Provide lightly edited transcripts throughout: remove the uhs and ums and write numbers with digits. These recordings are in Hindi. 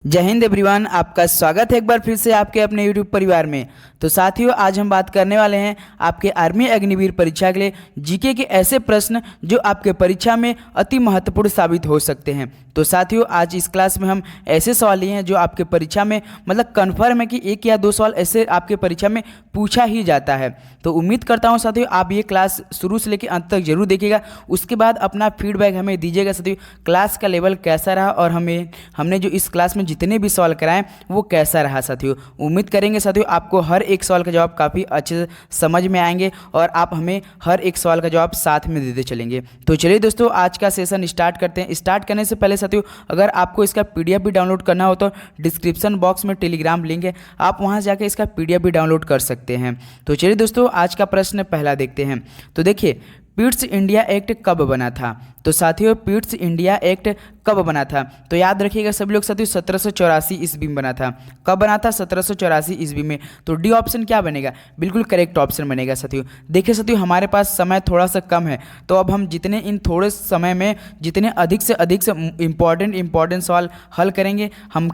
जय हिंद एवरीवन, आपका स्वागत है एक बार फिर से आपके अपने यूट्यूब परिवार में। तो साथियों, आज हम बात करने वाले हैं आपके आर्मी अग्निवीर परीक्षा के लिए जीके के ऐसे प्रश्न जो आपके परीक्षा में अति महत्वपूर्ण साबित हो सकते हैं। तो साथियों, आज इस क्लास में हम ऐसे सवाल लिए हैं जो आपके परीक्षा में मतलब कन्फर्म है कि एक या दो सवाल ऐसे आपके परीक्षा में पूछा ही जाता है। तो उम्मीद करता हूँ साथियों आप ये क्लास शुरू से लेकर अंत तक जरूर देखिएगा, उसके बाद अपना फीडबैक हमें दीजिएगा साथियों, क्लास का लेवल कैसा रहा और हमने जो इस क्लास में जितने भी सवाल कराएं वो कैसा रहा। साथियों उम्मीद करेंगे साथियों आपको हर एक सवाल का जवाब काफ़ी अच्छे से समझ में आएंगे और आप हमें हर एक सवाल का जवाब साथ में देते चलेंगे। तो चलिए दोस्तों, आज का सेशन स्टार्ट करते हैं। स्टार्ट करने से पहले साथियों, अगर आपको इसका पीडीएफ भी डाउनलोड करना हो तो डिस्क्रिप्शन बॉक्स में टेलीग्राम लिंक है, आप वहां जाकर इसका पीडीएफ भी डाउनलोड कर सकते हैं। तो चलिए दोस्तों, आज का प्रश्न पहला देखते हैं। तो देखिए, पिट्स इंडिया एक्ट कब बना था? तो साथियों, पिट्स इंडिया एक्ट कब बना था? तो याद रखिएगा सभी लोग साथियों, 1784 ईस्वी में बना था। कब बना था? 1784 ईस्वी में। तो डी ऑप्शन क्या बनेगा? बिल्कुल करेक्ट ऑप्शन बनेगा साथियों। देखिए साथियों, हमारे पास समय थोड़ा सा कम है, तो अब हम जितने इन थोड़े समय में जितने अधिक से इंपॉर्टेंट सवाल हल करेंगे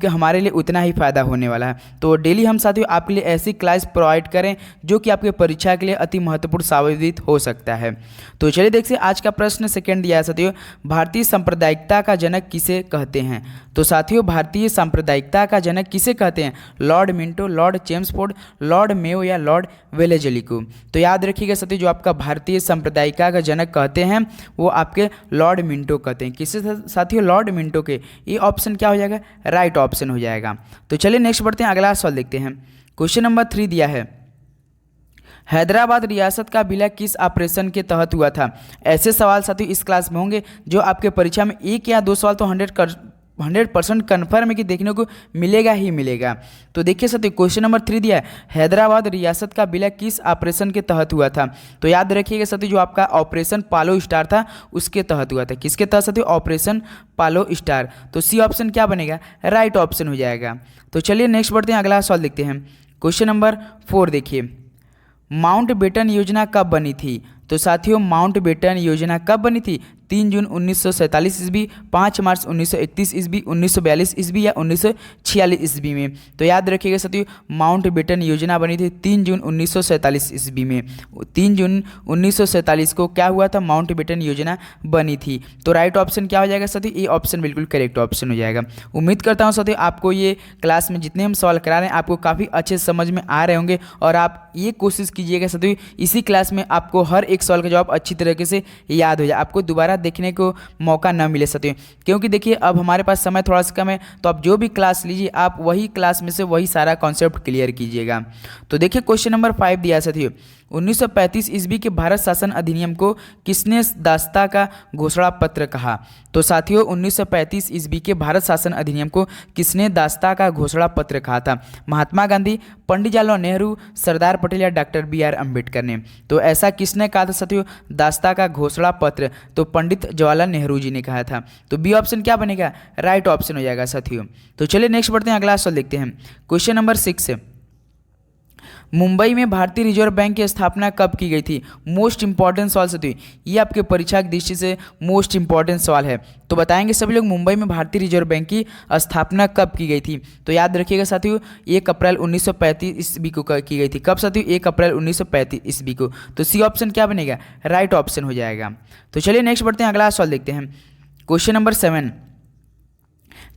हमारे लिए उतना ही फायदा होने वाला है। तो डेली हम साथियों आपके लिए ऐसी क्लास प्रोवाइड करें जो कि आपके परीक्षा के लिए अति महत्वपूर्ण साबित हो सकता है। तो चलिए देखते हैं आज का प्रश्न सेकंड दिया है साथियों, भारतीय सांप्रदायिकता का जनक किसे कहते हैं? तो साथियों, भारतीय सांप्रदायिकता का जनक किसे कहते हैं? Lord Minto, Lord Chelmsford, Lord Mayo या लॉर्ड वेलेजली को? तो याद रखिएगा साथियों, जो आपका भारतीय सांप्रदायिकता का जनक कहते हैं वो आपके लॉर्ड मिंटो कहते हैं। किसे साथियों? लॉर्ड मिंटो के। ये ऑप्शन क्या हो जाएगा? राइट ऑप्शन हो जाएगा। तो चलिए नेक्स्ट बढ़ते हैं, अगला सवाल देखते हैं। क्वेश्चन नंबर 3 दिया है, हैदराबाद रियासत का विलय किस ऑपरेशन के तहत हुआ था? ऐसे सवाल साथियों इस क्लास में होंगे जो आपके परीक्षा में एक या दो सवाल तो 100% कन्फर्म है कि देखने को मिलेगा ही मिलेगा। तो देखिए साथियों, क्वेश्चन नंबर 3 दिया है, हैदराबाद रियासत का विलय किस ऑपरेशन के तहत हुआ था? तो याद रखिएगा साथियों, जो आपका ऑपरेशन पालो स्टार था उसके तहत हुआ था। किसके तहत साथियों? ऑपरेशन पालो स्टार। तो सी ऑप्शन क्या बनेगा? राइट ऑप्शन हो जाएगा। तो चलिए नेक्स्ट बढ़ते हैं, अगला सवाल देखते हैं। क्वेश्चन नंबर 4 देखिए, माउंटबेटन योजना कब बनी थी? तो साथियों, माउंटबेटन योजना कब बनी थी? 3 जून 1947 ईस्वी, 5 मार्च 1931 ईस्वी, 1942 ईस्वी या 1946 ईस्वी में? तो याद रखिएगा साथियों, माउंटबेटन योजना बनी थी 3 जून 1947 ईस्वी में। 3 जून 1947 को क्या हुआ था? माउंटबेटन योजना बनी थी। तो राइट ऑप्शन क्या हो जाएगा साथियों? ये ऑप्शन बिल्कुल करेक्ट ऑप्शन हो जाएगा। उम्मीद करता हूँ साथियों आपको ये क्लास में जितने हम सवाल करा रहे हैं आपको काफ़ी अच्छे समझ में आ रहे होंगे और आप ये कोशिश कीजिएगा साथियों इसी क्लास में आपको हर एक सवाल का जवाब अच्छी तरीके से याद हो जाए, आपको दोबारा देखने को मौका न मिले साथियों। क्योंकि देखिए अब हमारे पास समय थोड़ा सा कम है, तो आप जो भी क्लास लीजिए आप वही क्लास में से वही सारा कॉन्सेप्ट क्लियर कीजिएगा। तो देखिए क्वेश्चन नंबर 5 दिया साथियों, 1935 ईस्वी के भारत शासन अधिनियम को किसने दास्ता का घोषणा पत्र कहा? तो साथियों, 1935 ईस्वी के भारत शासन अधिनियम को किसने दास्ता का घोषणा पत्र कहा था? महात्मा गांधी, पंडित जवाहरलाल नेहरू, सरदार पटेल या डॉक्टर बी.आर. अम्बेडकर ने? तो ऐसा किसने कहा था साथियों दास्ता का घोषणा पत्र? तो पंडित जवाहरलाल नेहरू जी ने कहा था। तो बी ऑप्शन क्या बनेगा? राइट ऑप्शन हो जाएगा साथियों। तो चलिए नेक्स्ट बढ़ते हैं, अगला सवाल देखते हैं। क्वेश्चन नंबर 6, मुंबई में भारतीय रिजर्व बैंक की स्थापना कब की गई थी? मोस्ट इंपॉर्टेंट सवाल साथियों, ये आपके परीक्षा की दृष्टि से मोस्ट इंपॉर्टेंट सवाल है। तो बताएंगे सभी लोग मुंबई में भारतीय रिजर्व बैंक की स्थापना कब की गई थी? तो याद रखिएगा साथियों 1 अप्रैल 1935 ईस्वी को की गई थी। कब साथियों? 1 अप्रैल 1935 ईस्वी को। तो सी ऑप्शन क्या बनेगा? राइट ऑप्शन हो जाएगा। तो चलिए नेक्स्ट बढ़ते हैं, अगला सवाल देखते हैं। क्वेश्चन नंबर 7,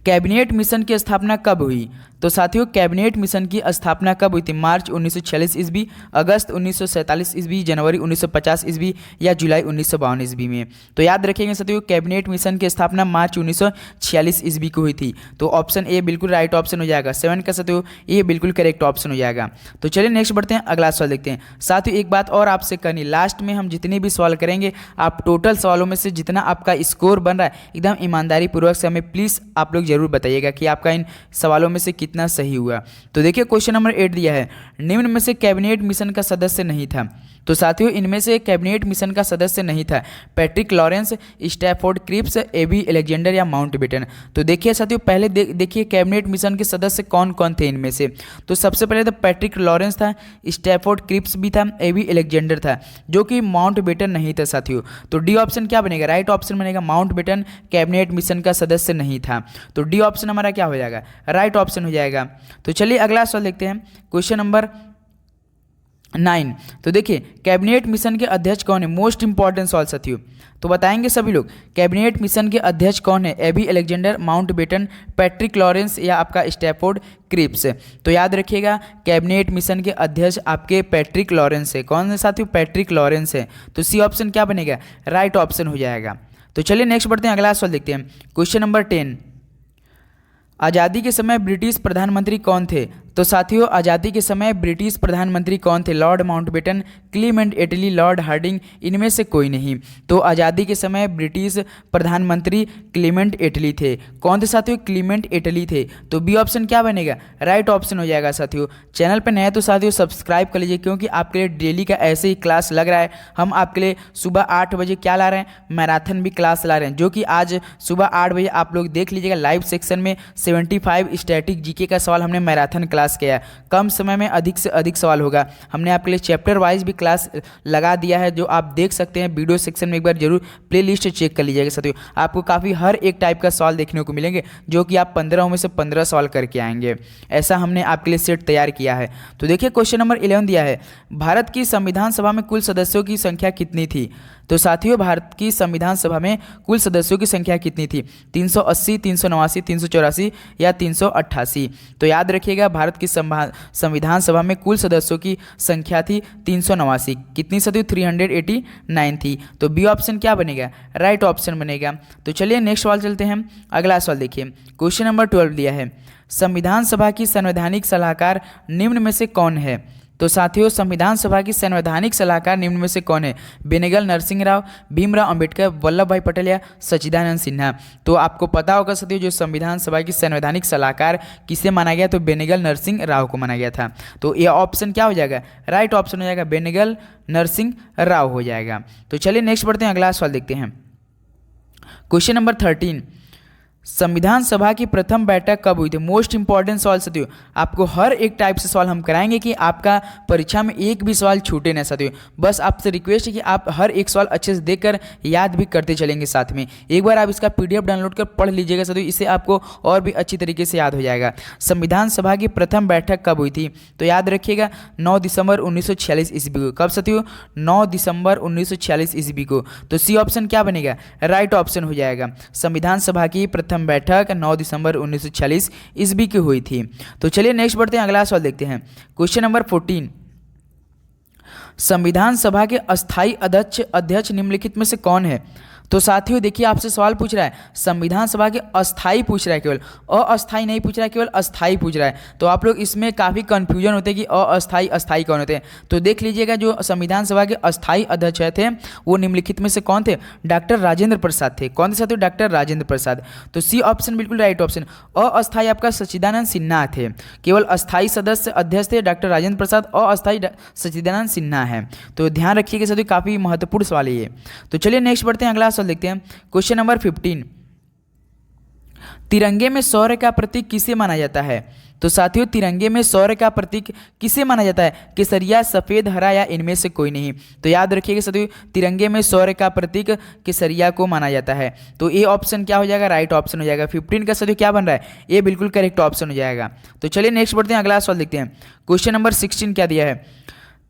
कैबिनेट मिशन की स्थापना कब हुई? तो साथियों, कैबिनेट मिशन की स्थापना कब हुई थी? मार्च 1946 ईस्वी, अगस्त 1947 ईस्वी, जनवरी 1950 ईस्वी या जुलाई 1952 ईस्वी में? तो याद रखेंगे साथियों, कैबिनेट मिशन की स्थापना मार्च 1946 ईस्वी को हुई थी। तो ऑप्शन ए बिल्कुल राइट ऑप्शन हो जाएगा। 7 का साथियों ये बिल्कुल करेक्ट ऑप्शन हो जाएगा। तो चलिए नेक्स्ट बढ़ते हैं, अगला सवाल देखते हैं। साथियों एक बात और आपसे करनी, लास्ट में हम जितने भी सवाल करेंगे आप टोटल सवालों में से जितना आपका स्कोर बन रहा है एकदम ईमानदारी पूर्वक से हमें प्लीज़ आप लोग जरूर बताइएगा कि आपका इन सवालों में से कितना सही हुआ। तो देखिए क्वेश्चन नंबर 8 दिया है, निम्न में से कैबिनेट मिशन का सदस्य नहीं था? तो साथियों इनमें से कैबिनेट मिशन का सदस्य नहीं था Patrick Lawrence, Stafford Cripps, AB Alexander या माउंटबेटन। तो देखिए साथियों पहले देखिए कैबिनेट मिशन के सदस्य कौन कौन थे इनमें से। तो सबसे पहले तो पैट्रिक लॉरेंस था, स्टैफोर्ड क्रिप्स भी था, एबी अलेक्जेंडर था, जो कि माउंटबेटन नहीं था साथियों। तो डी ऑप्शन क्या बनेगा, राइट ऑप्शन बनेगा माउंटबेटन कैबिनेट मिशन का सदस्य नहीं था। तो डी ऑप्शन हमारा क्या हो जाएगा, राइट ऑप्शन हो जाएगा। तो चलिए अगला सवाल देखते हैं, क्वेश्चन नंबर 9। तो देखिए कैबिनेट मिशन के अध्यक्ष कौन है, मोस्ट इंपॉर्टेंट सवाल साथियों। तो बताएंगे सभी लोग कैबिनेट मिशन के अध्यक्ष कौन है, AB Alexander, Mountbatten, Patrick Lawrence या आपका स्टैफोर्ड क्रिप्स। तो याद रखिएगा कैबिनेट मिशन के अध्यक्ष आपके पैट्रिक लॉरेंस है। कौन है साथियों, पैट्रिक लॉरेंस है। तो सी ऑप्शन क्या बनेगा, राइट ऑप्शन हो जाएगा। तो चलिए नेक्स्ट बढ़ते हैं, अगला सवाल देखते हैं, क्वेश्चन नंबर 10। आज़ादी के समय ब्रिटिश प्रधानमंत्री कौन थे। तो साथियों आज़ादी के समय ब्रिटिश प्रधानमंत्री कौन थे, लॉर्ड माउंटबेटन, क्लीमेंट एटली, लॉर्ड हार्डिंग, इनमें से कोई नहीं। तो आज़ादी के समय ब्रिटिश प्रधानमंत्री क्लीमेंट एटली थे। कौन थे साथियों, क्लीमेंट एटली थे। तो बी ऑप्शन क्या बनेगा, राइट ऑप्शन हो जाएगा साथियों। चैनल पर नए तो साथियों सब्सक्राइब कर लीजिए, क्योंकि आपके लिए डेली का ऐसे ही क्लास लग रहा है। हम आपके लिए सुबह 8 बजे क्या ला रहे हैं, मैराथन भी क्लास ला रहे हैं, जो कि आज सुबह 8 बजे आप लोग देख लीजिएगा। लाइव सेक्शन में 75 स्टैटिक जीके का सवाल हमने मैराथन क्लास किया है। कम समय में अधिक से अधिक सवाल होगा। हमने आपके लिए चैप्टर वाइज भी क्लास लगा दिया है, जो आप देख सकते हैं वीडियो सेक्शन में। एक बार जरूर प्लेलिस्ट चेक कर लीजिएगा साथियों। आपको काफ़ी हर एक टाइप का सवाल देखने को मिलेंगे, जो कि आप 15 में से 15 सवाल करके आएंगे। ऐसा हमने आपके लिए सेट तैयार किया है। तो देखिए क्वेश्चन नंबर 11 दिया है, भारत की संविधान सभा में कुल सदस्यों की संख्या कितनी थी। तो साथियों भारत की संविधान सभा में कुल सदस्यों की संख्या कितनी थी, 380, 389, 384 या 388। तो याद रखिएगा भारत की संविधान सभा में कुल सदस्यों की संख्या थी 389। कितनी साथियों, 389 थी। तो बी ऑप्शन क्या बनेगा, राइट ऑप्शन बनेगा। तो चलिए नेक्स्ट सवाल चलते हैं, अगला सवाल देखिए, क्वेश्चन नंबर 12 दिया है, संविधान सभा की संवैधानिक सलाहकार निम्न में से कौन है। तो साथियों संविधान सभा की संवैधानिक सलाहकार निम्न में से कौन है, बेनेगल नरसिंह राव, भीमराव अंबेडकर, वल्लभ भाई पटेल या सच्चिदानंद सिन्हा। तो आपको पता होगा साथियों जो संविधान सभा की संवैधानिक सलाहकार किसे माना गया, तो बेनेगल नरसिंह राव को माना गया था। तो ये ऑप्शन क्या हो जाएगा, राइट ऑप्शन हो जाएगा, बेनेगल नरसिंह राव हो जाएगा। तो चलिए नेक्स्ट बढ़ते हैं, अगला सवाल देखते हैं, क्वेश्चन नंबर 13। संविधान सभा की प्रथम बैठक कब हुई थी, मोस्ट इंपॉर्टेंट सवाल साथियों। आपको हर एक टाइप से सवाल हम कराएंगे कि आपका परीक्षा में एक भी सवाल छूटे ना साथियों। बस आपसे रिक्वेस्ट है कि आप हर एक सवाल अच्छे से देखकर याद भी करते चलेंगे साथ में। एक बार आप इसका PDF डाउनलोड कर पढ़ लीजिएगा साथियों, इससे आपको और भी अच्छी तरीके से याद हो जाएगा। संविधान सभा की प्रथम बैठक कब हुई थी, तो याद रखिएगा 9 दिसंबर 1946 ईस्वी को। कब साथियों, 9 दिसंबर 1946 ईस्वी को। तो सी ऑप्शन क्या बनेगा, राइट ऑप्शन हो जाएगा। संविधान सभा की प्रथम बैठक 9 दिसंबर 1946 ईस्वी की हुई थी। तो चलिए नेक्स्ट बढ़ते हैं, अगला सवाल देखते हैं, क्वेश्चन नंबर 14। संविधान सभा के अस्थायी अध्यक्ष निम्नलिखित में से कौन है। तो साथियों देखिए आपसे सवाल पूछ रहा है, संविधान सभा के अस्थाई पूछ रहा है, केवल अस्थाई नहीं पूछ रहा है, केवल अस्थाई पूछ रहा है। तो आप लोग इसमें काफ़ी कंफ्यूजन होते हैं कि अस्थाई अस्थाई कौन होते हैं। तो देख लीजिएगा जो संविधान सभा के अस्थाई अध्यक्ष थे वो निम्नलिखित में से कौन थे, डॉक्टर राजेंद्र प्रसाद थे। कौन थे साथियों, डॉक्टर राजेंद्र प्रसाद। तो सी ऑप्शन बिल्कुल राइट ऑप्शन। अस्थाई आपका सच्चिदानंद सिन्हा थे, केवल अस्थाई सदस्य अध्यक्ष थे डॉक्टर राजेंद्र प्रसाद, अस्थाई सच्चिदानंद सिन्हा है। तो ध्यान रखिएगा साथियों, काफ़ी महत्वपूर्ण सवाल है ये। तो चलिए नेक्स्ट बढ़ते हैं, अगला देखते हैं, क्वेश्चन नंबर 15। तिरंगे में शौर्य का प्रतीक किसे माना जाता है। तो साथियों तिरंगे में शौर्य का प्रतीक किसे माना जाता है, केसरिया, सफेद, हरा या इनमें से कोई नहीं। तो याद रखिएगा साथियों तिरंगे में शौर्य का प्रतीक केसरिया को माना जाता है। तो ए ऑप्शन क्या हो जाएगा, राइट ऑप्शन हो जाएगा। 15 का साथियों क्या बन रहा है, ये बिल्कुल करेक्ट ऑप्शन हो जाएगा। तो चलिए नेक्स्ट बढ़ते हैं, अगला सवाल देखते हैं। क्वेश्चन नंबर 16 क्या दिया है,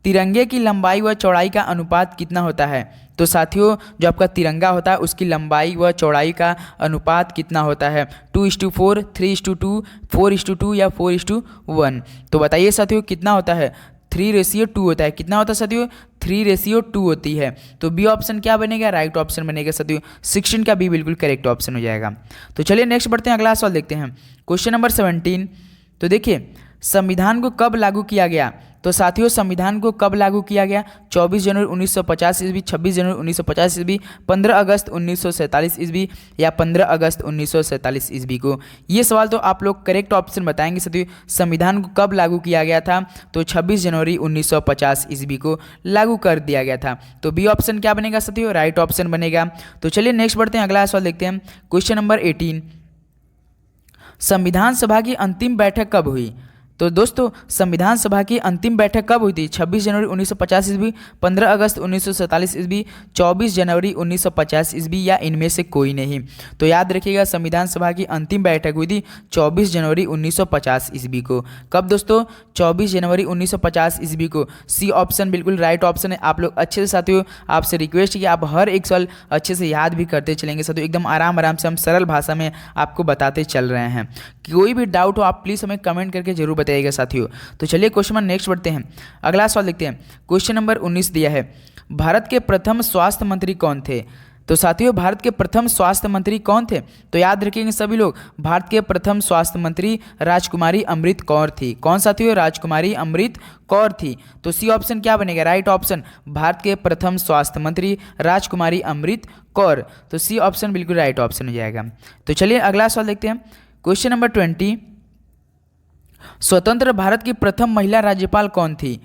तिरंगे की लंबाई व चौड़ाई का अनुपात कितना होता है। तो साथियों जो आपका तिरंगा होता है उसकी लंबाई व चौड़ाई का अनुपात कितना होता है, 2:4, 3:2, 4:2 या 4:1। तो बताइए साथियों कितना होता है, 3:2 होता है। कितना होता है साथियों, 3:2 होती है। तो बी ऑप्शन क्या बनेगा, राइट ऑप्शन बनेगा साथियों। 16 का बी बिल्कुल करेक्ट ऑप्शन हो जाएगा। तो चलिए नेक्स्ट बढ़ते हैं, अगला सवाल देखते हैं। Question number 17। तो देखिए संविधान को कब लागू किया गया? तो साथियों संविधान को कब लागू किया गया? 24 जनवरी 1950 ईस्वी, 26 जनवरी 1950 ईस्वी, 15 अगस्त 1947 ईस्वी या 15 अगस्त 1947 ईस्वी को? ये सवाल तो आप लोग करेक्ट ऑप्शन बताएंगे साथियों। संविधान को कब लागू किया गया था? तो 26 जनवरी 1950 ईस्वी को लागू कर दिया गया था। तो बी ऑप्शन क्या बनेगा साथियों? राइट ऑप्शन बनेगा। तो चलिए नेक्स्ट बढ़ते हैं, अगला सवाल देखते हैं। क्वेश्चन नंबर 18, संविधान सभा की अंतिम बैठक कब हुई? तो दोस्तों संविधान सभा की अंतिम बैठक कब हुई थी? 26 जनवरी 1950 ईस्वी, 15 अगस्त 1947 ईस्वी, 24 जनवरी 1950 ईस्वी या इनमें से कोई नहीं? तो याद रखिएगा संविधान सभा की अंतिम बैठक हुई थी 24 जनवरी 1950 ईस्वी को। कब दोस्तों? 24 जनवरी 1950 ईस्वी को। सी ऑप्शन बिल्कुल राइट ऑप्शन है। आप लोग अच्छे से साथियों, आपसे रिक्वेस्ट है कि आप हर एक सवाल अच्छे से याद भी करते चलेंगे साथियों। एकदम आराम से हम सरल भाषा में आपको बताते चल रहे हैं। कोई भी डाउट हो आप प्लीज़ हमें कमेंट करके जरूर बताइएगा साथियों। तो चलिए क्वेश्चन नंबर नेक्स्ट बढ़ते हैं, अगला सवाल देखते हैं। क्वेश्चन नंबर 19 दिया है, भारत के प्रथम स्वास्थ्य मंत्री कौन थे? तो साथियों भारत के प्रथम स्वास्थ्य मंत्री कौन थे? तो याद रखेंगे सभी लोग, भारत के प्रथम स्वास्थ्य मंत्री राजकुमारी अमृत कौर थी। कौन साथियों? राजकुमारी अमृत कौर थी। तो सी ऑप्शन क्या बनेगा? राइट ऑप्शन, भारत के प्रथम स्वास्थ्य मंत्री राजकुमारी अमृत कौर। तो सी ऑप्शन बिल्कुल राइट ऑप्शन हो जाएगा। तो चलिए अगला सवाल देखते हैं। क्वेश्चन नंबर 20, स्वतंत्र भारत की प्रथम महिला राज्यपाल कौन थी?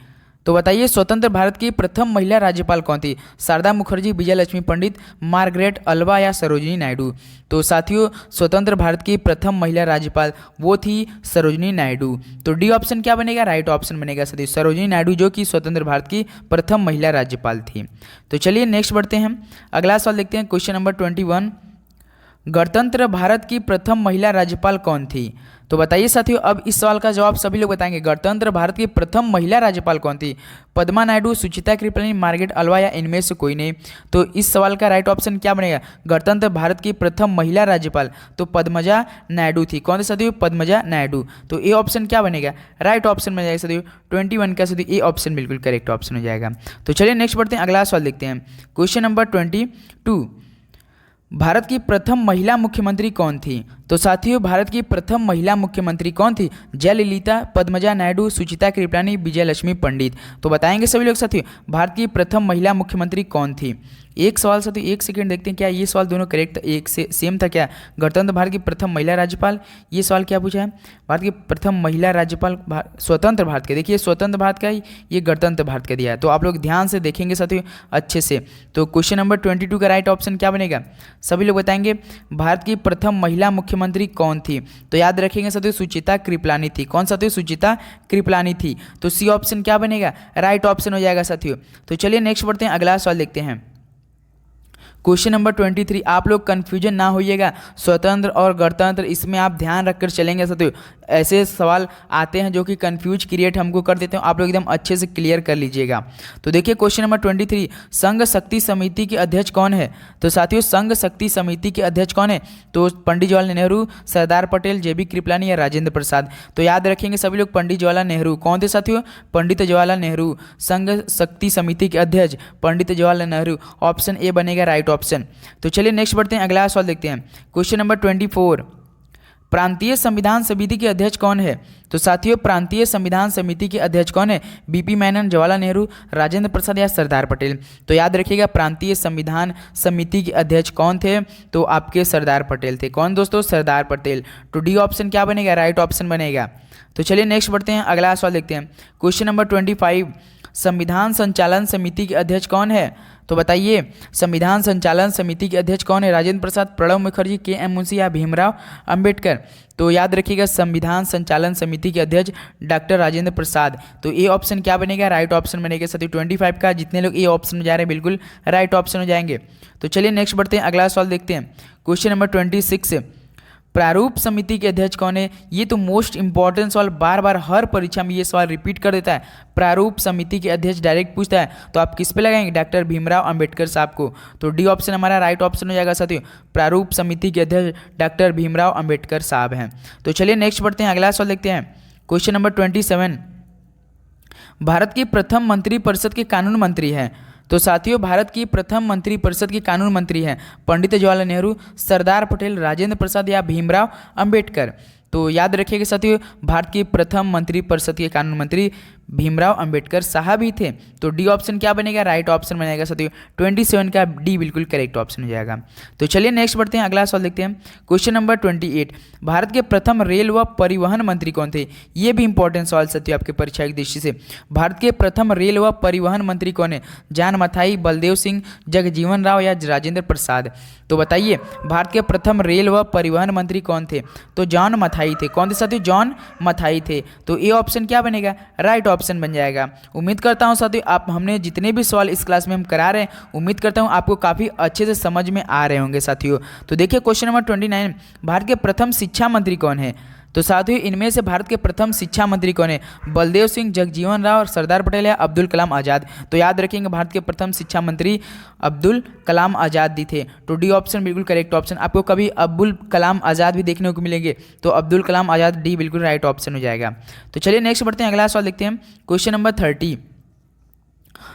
तो बताइए स्वतंत्र भारत की प्रथम महिला राज्यपाल कौन थी? शारदा मुखर्जी, विजय लक्ष्मी पंडित, मार्गरेट अल्वा या सरोजिनी नायडू? तो साथियों स्वतंत्र भारत की प्रथम महिला राज्यपाल वो थी सरोजिनी नायडू। तो डी ऑप्शन क्या बनेगा? राइट ऑप्शन बनेगा साथियों, सरोजिनी नायडू जो कि स्वतंत्र भारत की प्रथम महिला राज्यपाल थी। तो चलिए नेक्स्ट बढ़ते हैं, अगला सवाल देखते हैं। क्वेश्चन नंबर 21, गणतंत्र भारत की प्रथम महिला राज्यपाल कौन थी? तो बताइए साथियों, अब इस सवाल का जवाब सभी लोग बताएंगे। गणतंत्र भारत की प्रथम महिला राज्यपाल कौन थी? पद्मा नायडू, सुचिता कृपलानी, मार्गरेट अल्वा या इनमें से कोई नहीं? तो इस सवाल का राइट ऑप्शन क्या बनेगा? गणतंत्र भारत की प्रथम महिला राज्यपाल तो पद्मजा नायडू थी। कौन थे साथियों? पद्मजा नायडू। तो ए ऑप्शन क्या बनेगा? राइट ऑप्शन में जाएगा साथियों 21 का साथियों ए ऑप्शन बिल्कुल करेक्ट ऑप्शन हो जाएगा। तो चलिए नेक्स्ट बढ़ते हैं, अगला सवाल देखते हैं। क्वेश्चन नंबर 22, भारत की प्रथम महिला मुख्यमंत्री कौन थी? तो साथियों भारत की प्रथम महिला मुख्यमंत्री कौन थी? जयललिता, पद्मजा नायडू, सुचिता कृपलानी, विजय लक्ष्मी पंडित? तो बताएंगे सभी लोग साथियों भारत की प्रथम महिला मुख्यमंत्री कौन थी? एक सवाल साथियों, एक सेकंड देखते हैं क्या ये सवाल दोनों करेक्ट एक से सेम था क्या? गणतंत्र भारत की प्रथम महिला राज्यपाल, ये सवाल क्या पूछा है? भारत की प्रथम महिला राज्यपाल स्वतंत्र भारत के, देखिए स्वतंत्र भारत का ही, ये गणतंत्र भारत का दिया है। तो आप लोग ध्यान से देखेंगे साथियों अच्छे से। तो क्वेश्चन नंबर 22 का राइट ऑप्शन क्या बनेगा? सभी लोग बताएंगे भारत की प्रथम महिला मुख्यमंत्री कौन थी? तो याद रखेंगे साथियों सुचिता कृपलानी थी। कौन साथियों? सुचिता कृपलानी थी। तो सी ऑप्शन क्या बनेगा? राइट ऑप्शन हो जाएगा साथियों। तो चलिए नेक्स्ट बढ़ते हैं, अगला सवाल देखते हैं। क्वेश्चन नंबर 23, आप लोग कन्फ्यूजन ना होइएगा, स्वतंत्र और गणतंत्र इसमें आप ध्यान रखकर चलेंगे साथियों। ऐसे सवाल आते हैं जो कि कंफ्यूज क्रिएट हमको कर देते हैं, आप लोग एकदम अच्छे से क्लियर कर लीजिएगा। तो देखिए क्वेश्चन नंबर 23, संघ शक्ति समिति के अध्यक्ष कौन है? तो साथियों संघ शक्ति समिति के अध्यक्ष कौन है? तो पंडित जवाहरलाल नेहरू, सरदार पटेल, जेबी कृपलानी या राजेंद्र प्रसाद? तो याद रखेंगे सभी लोग पंडित जवाहरलाल नेहरू। कौन थे साथियों? पंडित जवाहरलाल नेहरू। संघ शक्ति समिति के अध्यक्ष पंडित जवाहरलाल नेहरू। ऑप्शन ए बनेगा राइट ऑप्शन। तो चलिए नेक्स्ट बढ़ते हैं, अगला सवाल देखते हैं। क्वेश्चन नंबर 24, प्रांतीय संविधान समिति के अध्यक्ष कौन है? तो साथियों प्रांतीय संविधान समिति के अध्यक्ष कौन है? बीपी मेनन, जवाहरलाल नेहरू, राजेंद्र प्रसाद या सरदार पटेल? तो याद रखिएगा प्रांतीय संविधान समिति के अध्यक्ष कौन थे? तो आपके सरदार पटेल थे। कौन दोस्तों? सरदार पटेल। तो डी ऑप्शन क्या बनेगा? राइट ऑप्शन बनेगा। तो चलिए नेक्स्ट बढ़ते हैं, अगला सवाल देखते हैं। क्वेश्चन नंबर 25, संविधान संचालन समिति के अध्यक्ष कौन है? तो बताइए संविधान संचालन समिति के अध्यक्ष कौन है? राजेंद्र प्रसाद, प्रणब मुखर्जी, के एम मुंशी या भीमराव अंबेडकर? तो याद रखिएगा संविधान संचालन समिति के अध्यक्ष डॉक्टर राजेंद्र प्रसाद। तो ए ऑप्शन क्या बनेगा? राइट ऑप्शन बनेगा साथियों 25 का। जितने लोग ए ऑप्शन में जा रहे हैं बिल्कुल राइट ऑप्शन हो जाएंगे। तो चलिए नेक्स्ट बढ़ते हैं, अगला सवाल देखते हैं। क्वेश्चन नंबर 26, प्रारूप समिति के अध्यक्ष कौन है? ये तो मोस्ट इंपॉर्टेंट सवाल, बार बार हर परीक्षा में ये सवाल रिपीट कर देता है। प्रारूप समिति के अध्यक्ष डायरेक्ट पूछता है, तो आप किस पे लगाएंगे? डॉक्टर भीमराव अंबेडकर साहब को। तो डी ऑप्शन हमारा राइट ऑप्शन हो जाएगा साथियों, प्रारूप समिति के अध्यक्ष डॉक्टर भीमराव अंबेडकर साहब हैं। तो चलिए नेक्स्ट बढ़ते हैं, अगला सवाल देखते हैं। क्वेश्चन नंबर 27, भारत की प्रथम मंत्रिपरिषद के कानून मंत्री हैं? तो साथियों भारत की प्रथम मंत्रिपरिषद के कानून मंत्री हैं पंडित जवाहरलाल नेहरू, सरदार पटेल, राजेंद्र प्रसाद या भीमराव अंबेडकर? तो याद रखिएगा साथियों, भारत के प्रथम मंत्रिपरिषद के कानून मंत्री भीमराव अंबेडकर साहब ही थे। तो डी ऑप्शन क्या बनेगा, राइट ऑप्शन बनेगा साथियों। 27 का डी बिल्कुल करेक्ट ऑप्शन हो जाएगा। तो चलिए नेक्स्ट बढ़ते हैं, अगला सवाल देखते हैं। क्वेश्चन नंबर 28, भारत के प्रथम रेल व परिवहन मंत्री कौन थे? ये भी इंपॉर्टेंट सवाल साथियों आपके परीक्षा की दृष्टि से। भारत के प्रथम रेल व परिवहन मंत्री कौन है? जान मथाई, बलदेव सिंह, जगजीवन राव या राजेंद्र प्रसाद? तो बताइए, भारत के प्रथम रेल व परिवहन मंत्री कौन थे? तो जॉन मथाई थे। कौन थे साथियों? जॉन मथाई थे। तो ए ऑप्शन क्या बनेगा, राइट ऑप्शन बन जाएगा। उम्मीद करता हूं साथियों आप हमने जितने भी सवाल इस क्लास में हम करा रहे हैं, उम्मीद करता हूं आपको काफ़ी अच्छे से समझ में आ रहे होंगे साथियों। तो देखिए क्वेश्चन नंबर 29, भारत के प्रथम शिक्षा मंत्री कौन है? तो साथियों इनमें से भारत के प्रथम शिक्षा मंत्री कौन है? बलदेव सिंह, जगजीवन राव, सरदार पटेल या अब्दुल कलाम आज़ाद? तो याद रखेंगे भारत के प्रथम शिक्षा मंत्री अब्दुल कलाम आज़ाद ही थे। तो डी ऑप्शन बिल्कुल करेक्ट ऑप्शन। आपको कभी अब्दुल कलाम आज़ाद भी देखने को मिलेंगे, तो अब्दुल कलाम आज़ाद, डी बिल्कुल राइट ऑप्शन हो जाएगा। तो चलिए नेक्स्ट बढ़ते हैं, अगला सवाल देखते हैं। क्वेश्चन नंबर 30,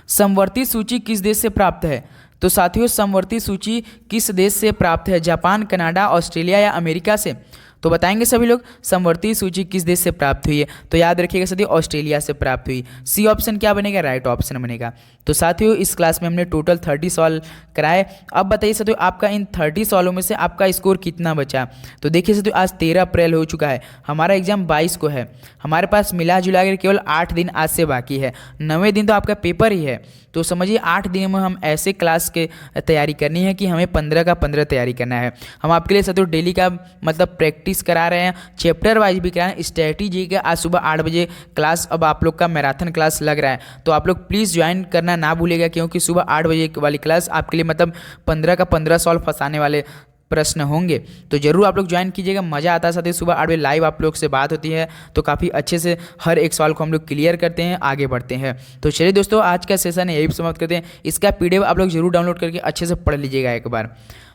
समवर्ती सूची किस देश से प्राप्त है? तो साथियों समवर्ती सूची किस देश से प्राप्त है? जापान, कनाडा, ऑस्ट्रेलिया या अमेरिका से? तो बताएंगे सभी लोग, समवर्ती सूची किस देश से प्राप्त हुई है? तो याद रखिएगा साथियों, ऑस्ट्रेलिया से प्राप्त हुई। सी ऑप्शन क्या बनेगा, राइट ऑप्शन बनेगा। तो साथियों इस क्लास में हमने टोटल 30 सवाल कराए। अब बताइए साथियों, आपका इन 30 सवालों में से आपका स्कोर कितना बचा? तो देखिए साथियों, आज 13 अप्रैल हो चुका है, हमारा एग्जाम 22 को है। हमारे पास मिला जुला कर केवल 8 दिन आज से बाकी है। 9वें दिन तो आपका पेपर ही है। तो समझिए 8 दिन में हम ऐसे क्लास के तैयारी करनी है कि हमें 15 का 15 तैयारी करना है। हम आपके लिए साथियों डेली का मतलब प्रैक्टिस करा रहे हैं, चैप्टर वाइज भी करा रहे हैं। स्ट्रैटेजी का आज सुबह 8 बजे क्लास अब आप लोग का मैराथन क्लास लग रहा है, तो आप लोग प्लीज़ ज्वाइन करना ना भूलिएगा, क्योंकि सुबह 8 बजे वाली क्लास आपके लिए मतलब 15 का 15 सवाल फंसाने वाले प्रश्न होंगे। तो जरूर आप लोग ज्वाइन कीजिएगा, मज़ा आता है। साथ ही सुबह 8 बजे लाइव आप लोग से बात होती है, तो काफ़ी अच्छे से हर एक सवाल को हम लोग क्लियर करते हैं, आगे बढ़ते हैं। तो चलिए दोस्तों, आज का सेशन यही समाप्त करते हैं। इसका PDF आप लोग जरूर डाउनलोड करके अच्छे से पढ़ लीजिएगा एक बार।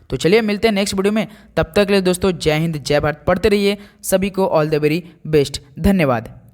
तो चलिए मिलते हैं नेक्स्ट वीडियो में, तब तक के लिए दोस्तों जय हिंद जय भारत। पढ़ते रहिए, सभी को ऑल द वेरी बेस्ट। धन्यवाद।